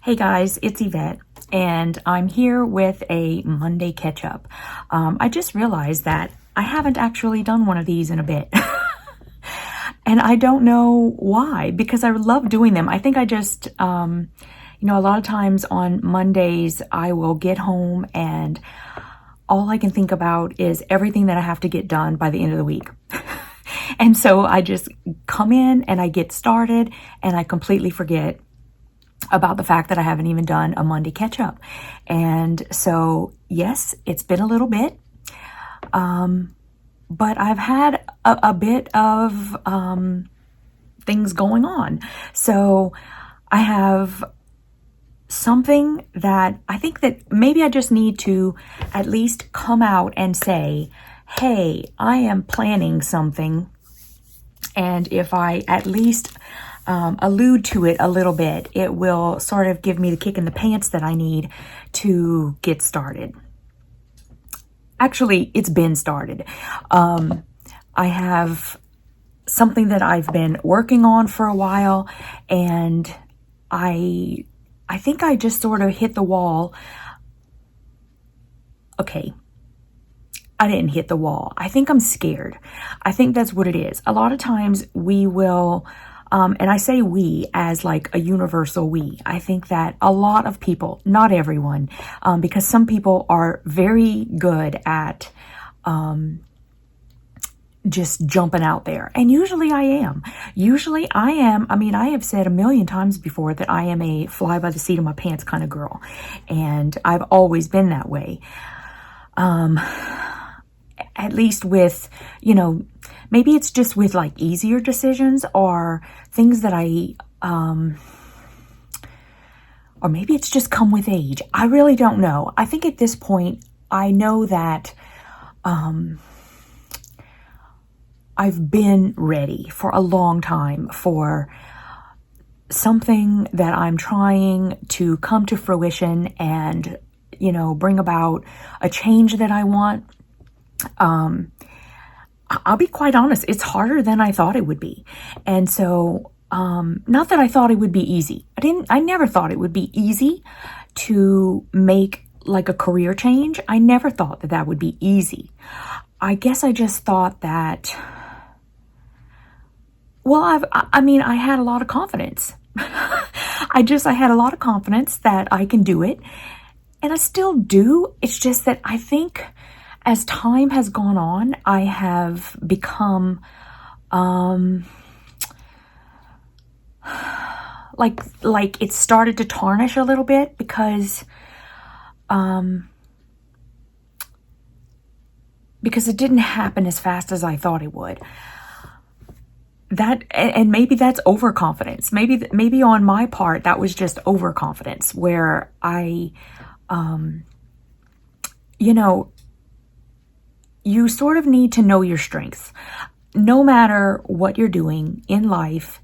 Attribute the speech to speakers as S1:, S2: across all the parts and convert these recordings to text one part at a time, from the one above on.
S1: Hey guys, it's Yvette, and I'm here with a Monday catch-up. I just realized that I haven't actually done one of these in a bit. And I don't know why, because I love doing them. I think I just, a lot of times on Mondays, I will get home and all I can think about is everything that I have to get done by the end of the week. And so I just come in and I get started and I completely forget about the fact that I haven't even done a Monday catch-up. And so, yes, it's been a little bit, but I've had a bit of things going on. So I have something that I think that maybe I just need to at least come out and say, hey, I am planning something. And if I at least allude to it a little bit, it will sort of give me the kick in the pants that I need to get started. Actually, it's been started. I have something that I've been working on for a while, and I think I just sort of hit the wall. Okay. I didn't hit the wall. I think I'm scared. I think that's what it is. A lot of times we will, and I say we as like a universal we. I think that a lot of people, not everyone, because some people are very good at just jumping out there. And usually I am. I mean, I have said a million times before that I am a fly by the seat of my pants kind of girl. And I've always been that way. At least with, maybe it's just with like easier decisions or things that or maybe it's just come with age. I really don't know. I think at this point, I know that, I've been ready for a long time for something that I'm trying to come to fruition and, bring about a change that I want. I'll be quite honest, it's harder than I thought it would be. And so, not that I thought it would be easy. I never thought it would be easy to make like a career change. I never thought that that would be easy. I guess I just thought that, well, I had a lot of confidence. I had a lot of confidence that I can do it. And I still do. It's just that I think as time has gone on, I have become, like it started to tarnish a little bit because it didn't happen as fast as I thought it would. And maybe that's overconfidence. Maybe on my part, that was just overconfidence where you sort of need to know your strengths. No matter what you're doing in life,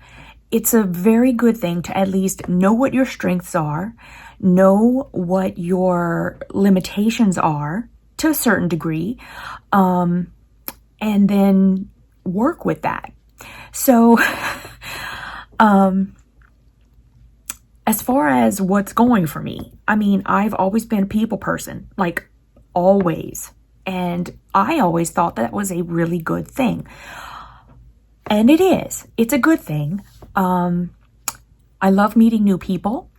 S1: it's a very good thing to at least know what your strengths are, know what your limitations are to a certain degree, and then work with that. So, as far as what's going for me, I've always been a people person, like always. And I always thought that was a really good thing. And it is. It's a good thing. I love meeting new people.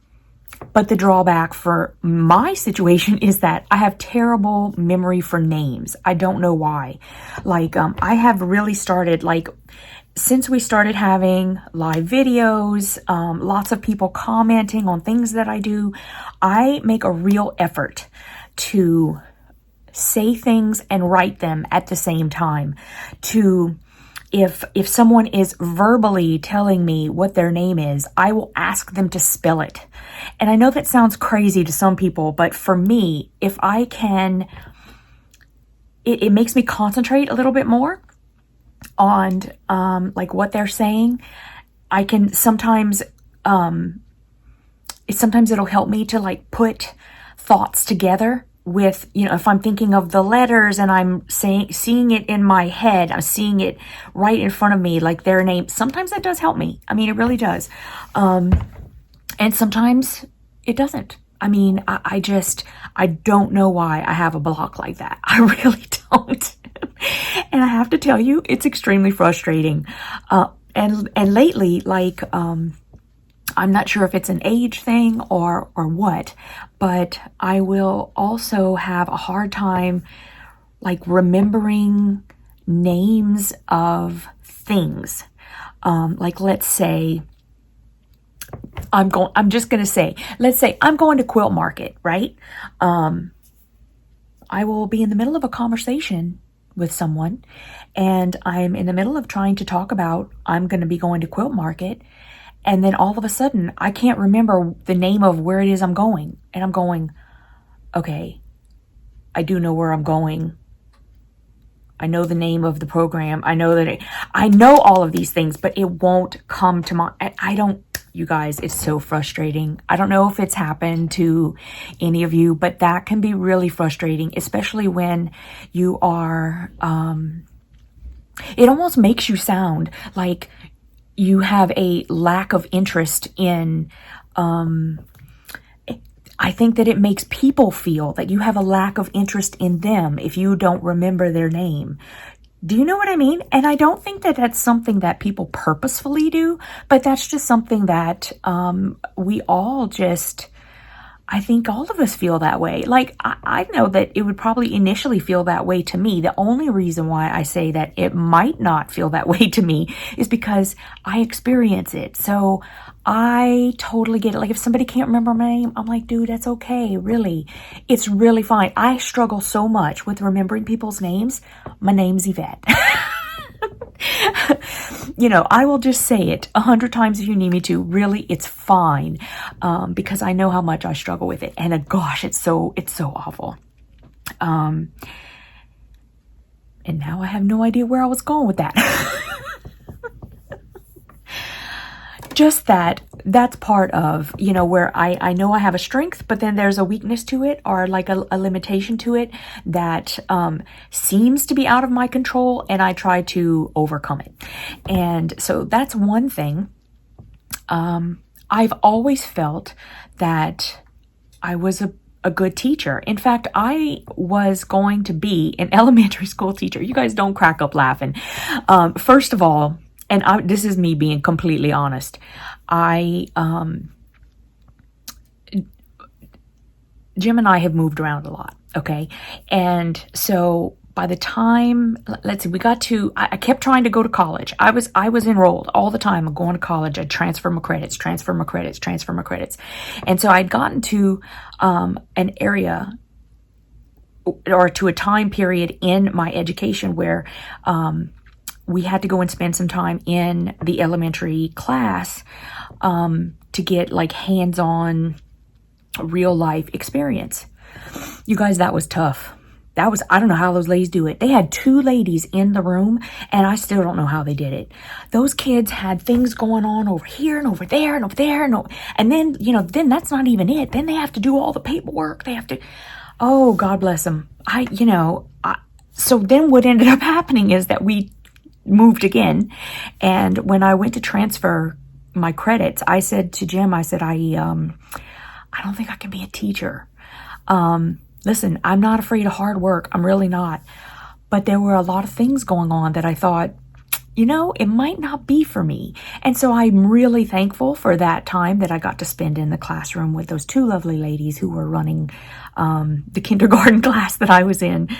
S1: But the drawback for my situation is that I have terrible memory for names. I don't know why. Like, I have really started, like, since we started having live videos, lots of people commenting on things that I do, I make a real effort to say things and write them at the same time. If someone is verbally telling me what their name is, I will ask them to spell it. And I know that sounds crazy to some people, but for me, if I can, it makes me concentrate a little bit more on like what they're saying. I can sometimes it'll help me to like put thoughts together with, if I'm thinking of the letters and I'm seeing it in my head, I'm seeing it right in front of me, like their name. Sometimes that does help me. It really does. And sometimes It doesn't. I mean, I don't know why I have a block like that. I really don't. And I have to tell you, it's extremely frustrating. And lately, like, I'm not sure if it's an age thing or what, but I will also have a hard time, like, remembering names of things. Like, let's say, let's say I'm going to Quilt Market, right? I will be in the middle of a conversation with someone, and I'm in the middle of trying to talk about I'm going to be going to Quilt Market, and then all of a sudden I can't remember the name of where it is I'm going, and I'm going, okay, I do know where I'm going. I know the name of the program. I know all of these things, but it won't come to my, you guys, it's so frustrating. I don't know if it's happened to any of you, but that can be really frustrating, especially when you are, it almost makes you sound like you have a lack of interest in, I think that it makes people feel that you have a lack of interest in them if you don't remember their name. Do you know what I mean? And I don't think that that's something that people purposefully do, but that's just something that we all just, I think all of us feel that way. Like, I know that it would probably initially feel that way to me. The only reason why I say that it might not feel that way to me is because I experience it. So I totally get it. Like, if somebody can't remember my name, I'm like, dude, that's okay. Really. It's really fine. I struggle so much with remembering people's names. My name's Yvette. You know, I will just say it 100 times if you need me to. Really, it's fine, because I know how much I struggle with it. And gosh, it's so awful. And now I have no idea where I was going with that. Just that's part of, you know, where I know I have a strength, but then there's a weakness to it, or like a limitation to it that seems to be out of my control, and I try to overcome it. And so that's one thing. I've always felt that I was a good teacher. In fact, I was going to be an elementary school teacher. You guys don't crack up laughing. First of all, and this is me being completely honest, Jim and I have moved around a lot, okay? And so by the time, let's see, I kept trying to go to college. I was enrolled all the time. I'm going to college. I'd transfer my credits. And so I'd gotten to an area, or to a time period in my education where we had to go and spend some time in the elementary class to get like hands-on real life experience. You guys, that was tough. I don't know how those ladies do it. They had 2 ladies in the room, and I still don't know how they did it. Those kids had things going on over here and over there and over there. And then, you know, then that's not even it. Then they have to do all the paperwork. Oh, God bless them. So then what ended up happening is that we moved again. And when I went to transfer my credits, I said to Jim, I don't think I can be a teacher. Listen, I'm not afraid of hard work. I'm really not. But there were a lot of things going on that I thought, you know, it might not be for me. And so I'm really thankful for that time that I got to spend in the classroom with those 2 lovely ladies who were running the kindergarten class that I was in.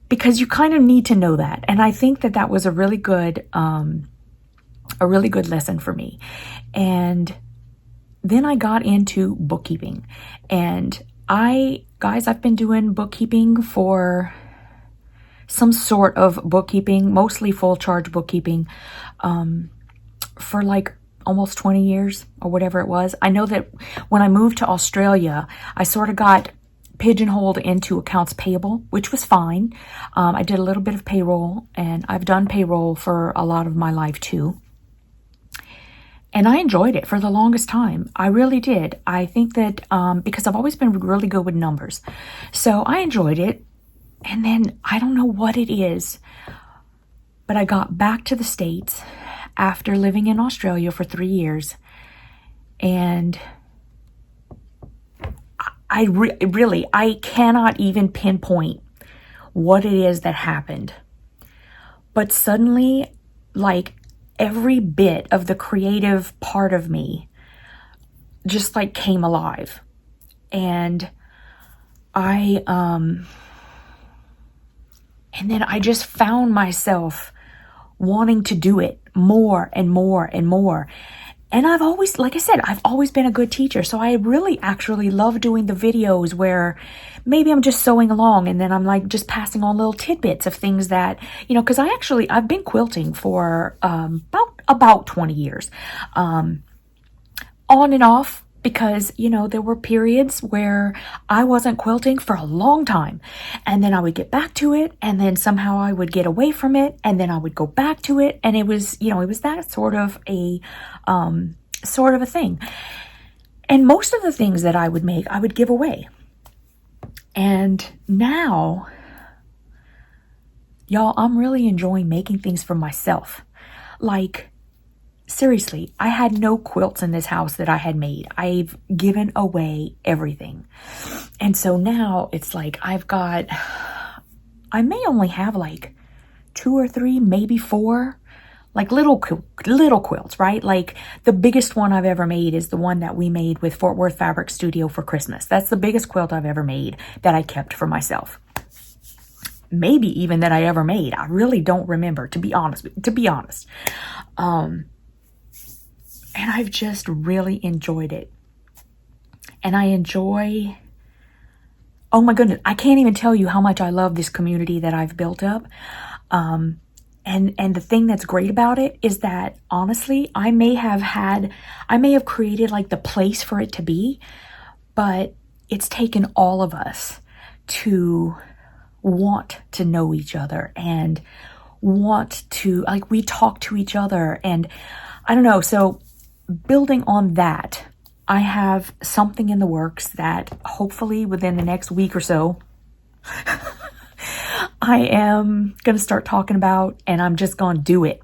S1: Because you kind of need to know that. And I think that was a really good lesson for me. And then I got into bookkeeping. And I've been doing bookkeeping for some sort of bookkeeping, mostly full charge bookkeeping, for like almost 20 years or whatever it was. I know that when I moved to Australia, I sort of got pigeonholed into accounts payable, which was fine. I did a little bit of payroll, and I've done payroll for a lot of my life too. And I enjoyed it for the longest time. I really did. I think that because I've always been really good with numbers. So I enjoyed it. And then I don't know what it is, but I got back to the States after living in Australia for 3 years. And I cannot even pinpoint what it is that happened. But suddenly, like, every bit of the creative part of me just like came alive. And and then I just found myself wanting to do it more and more and more. And I've always, like I said, I've always been a good teacher. So I really actually love doing the videos where maybe I'm just sewing along and then I'm like just passing on little tidbits of things that, you know, because I've been quilting for about 20 years, on and off. Because, you know, there were periods where I wasn't quilting for a long time. And then I would get back to it. And then somehow I would get away from it. And then I would go back to it. And it was, you know, it was that sort of a thing. And most of the things that I would make, I would give away. And now, y'all, I'm really enjoying making things for myself. Like, seriously, I had no quilts in this house that I had made. I've given away everything. And so now it's like I may only have like 2 or 3, maybe 4, like little quilts, right? Like the biggest one I've ever made is the one that we made with Fort Worth Fabric Studio for Christmas. That's the biggest quilt I've ever made that I kept for myself. Maybe even that I ever made. I really don't remember, to be honest. And I've just really enjoyed it. And I enjoy, oh my goodness, I can't even tell you how much I love this community that I've built up. And the thing that's great about it is that, honestly, I may have created like the place for it to be, but it's taken all of us to want to know each other and want to, like, we talk to each other. And I don't know, so building on that, I have something in the works that hopefully within the next week or so, I am going to start talking about, and I'm just going to do it.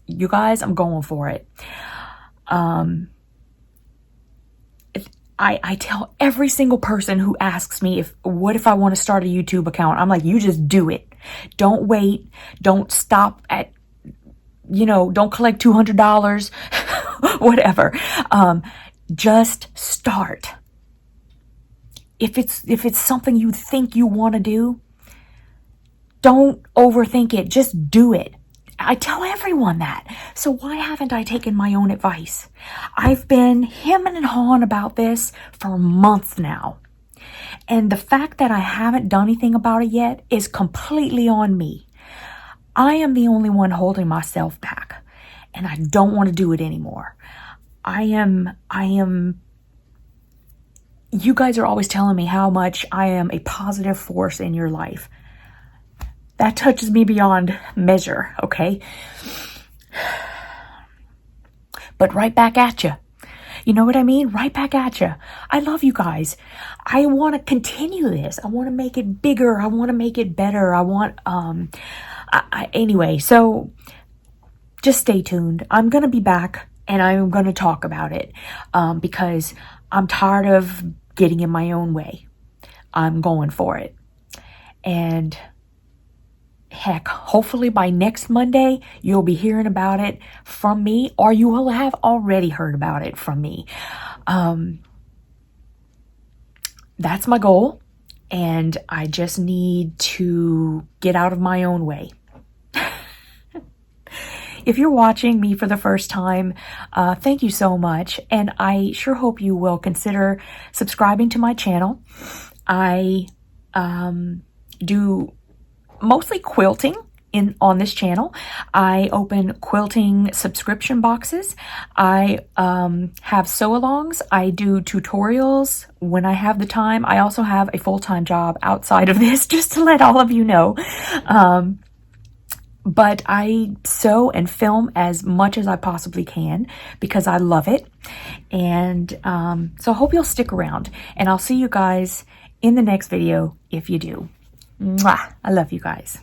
S1: You guys, I'm going for it. I tell every single person who asks me what if I want to start a YouTube account? I'm like, you just do it. Don't wait. Don't stop at, you know, don't collect $200, whatever. Just start. If it's something you think you want to do, don't overthink it. Just do it. I tell everyone that. So why haven't I taken my own advice? I've been hemming and hawing about this for months now. And the fact that I haven't done anything about it yet is completely on me. I am the only one holding myself back, and I don't want to do it anymore. You guys are always telling me how much I am a positive force in your life. That touches me beyond measure, okay? But right back at you. You know what I mean? Right back at you. I love you guys. I want to continue this. I want to make it bigger. I want to make it better. Anyway, so just stay tuned. I'm going to be back and I'm going to talk about it because I'm tired of getting in my own way. I'm going for it. And heck, hopefully by next Monday, you'll be hearing about it from me, or you will have already heard about it from me. That's my goal, and I just need to get out of my own way. If you're watching me for the first time, thank you so much, and I sure hope you will consider subscribing to my channel. I do mostly quilting on this channel. I open quilting subscription boxes. I have sew-alongs. I do tutorials when I have the time. I also have a full-time job outside of this, just to let all of you know. But I sew and film as much as I possibly can because I love it. And so I hope you'll stick around. And I'll see you guys in the next video if you do. Mwah! I love you guys.